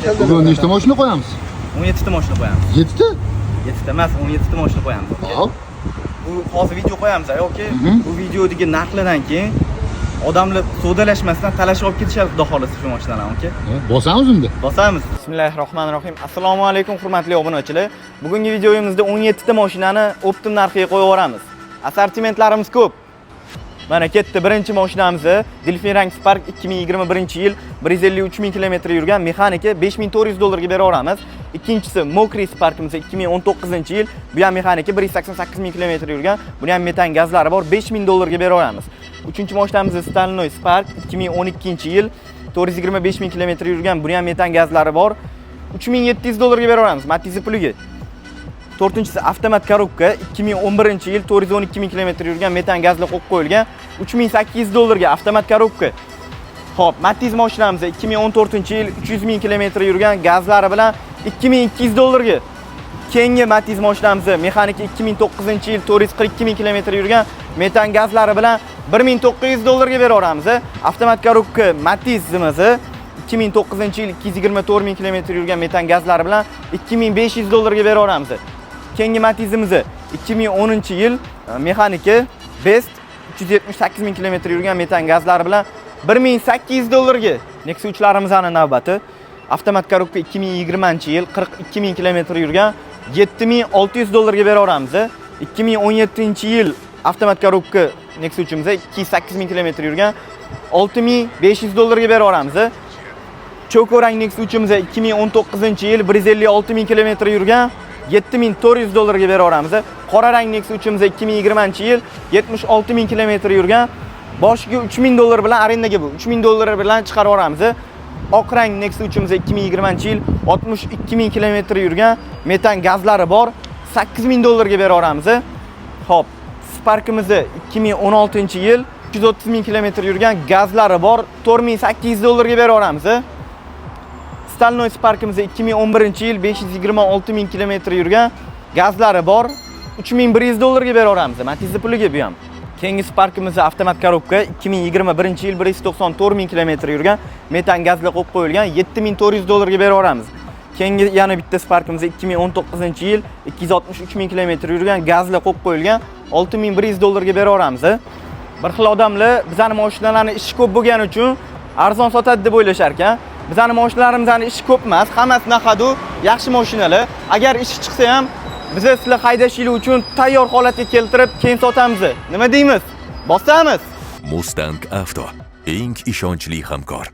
Bugun nechta mashina qo'yamiz? 17 ta mashina qo'yamiz. 7 ta? 7 ta emas, 17 ta mashina qo'yamiz. Hop. Bu hozir video qo'yamiz, yoki bu videodagi narxlardan keyin odamlar savdolashmasdan talashib olib ketishadi, xudo xolasa shu mashinalarni, oke? Bosamiz unda. Bosamiz. Bismillahirrohmanirrohim. Assalomu alaykum hurmatli obunachilar. Bugungi videomizda 17 ta mashinani optim narxiga qo'yib yuboramiz. Assortimentlarimiz ko'p. Mana ketdi birinchi mashinamiz Delfin Range Spark 2021-yil 153 ming kilometr yurgan mexanika $5400 ga beraveramiz. Ikkinchisi Mokri Sparkimiz 2019-yil, bu ham mexanika 188 ming kilometr yurgan, buni ham metan gazlari bor, $5000 ga beraveramiz. Uchinchi mashinamiz Stanoy Spark 2012-yil 425 ming kilometr yurgan, buni ham metan gazlari bor, $3700 ga beraveramiz. Matiz puliga. To'rtinchisi avtomat korobka 2011-yil 412 ming kilometr yurgan, metan gazli qo'yib qo'yilgan, $3800 ga avtomat korobka. Xo'p, Matiz mashinamiz 2014-yil 300 ming kilometr yurgan, gazlari bilan $2200 ga. Keyingi Matiz mashinamiz mexanika 2009-yil 442 ming kilometr yurgan, metan gazlari bilan $1900 ga beraveramiz. Avtomat korobka Matizimiz 2009-yil 224 ming kilometr yurgan, metan gazlari bilan $2500 ga beraveramiz. Keyingi Matizimiz 2010-yil mexanika Best 378 ming kilometr yurgan, metan gazlari bilan $1800 ga. Nexus 3'larimizning navbati. Avtomat korobka 2020-yil 42 ming kilometr yurgan, $7600 ga beraveramiz. 2017-yil avtomat korobka Nexus 3'imiz 208 ming kilometr yurgan, $6500 ga beraveramiz. Cho'korang Nexus 3'imiz 2019-yil 156 ming kilometr yurgan, $7400 ga beraveramiz. Qora rang Nexus 3'imiz 2020-yil 76 ming kilometr yurgan, boshiga $3000 bilan arendaga bu $3000 bilan chiqarib yuboramiz. Oq rang Nexus 3'imiz 2020-yil 62 ming kilometr yurgan, metan gazlari bor, $8000 ga beraveramiz. Xo'p, Sparkimiz 2016-yil 130 ming kilometr yurgan, gazlari bor, $4800 ga beraveramiz. Stanoy Sparkimiz 2011-yil 526 ming kilometr yurgan, gazlari bor, $3100 ga beraveramiz. Matiz puliga bu ham. Keyingi Sparkimiz avtomat korobka 2021-yil 194 ming kilometr yurgan, metan gazli qo'yib qo'yilgan, $7400 ga beraveramiz. Keyingi yana bitta Sparkimiz 2019-yil 263 ming kilometr yurgan, gazli qo'yib qo'yilgan, $6100 ga beraveramiz. Bir xil odamlar bizning mashinalarni ishi ko'p bo'lgani uchun arzon sotadi deb o'ylashar ekan. Bizning mashinalarimizning ishi ko'p emas, hammasi naqadu yaxshi mashinalar. Agar ishi chiqsa ham biz sizlar haydashingiz uchun tayyor holatga keltirib, keyin sotamiz. Nima deymiz? Bosamiz. Mustang Avto eng ishonchli hamkor.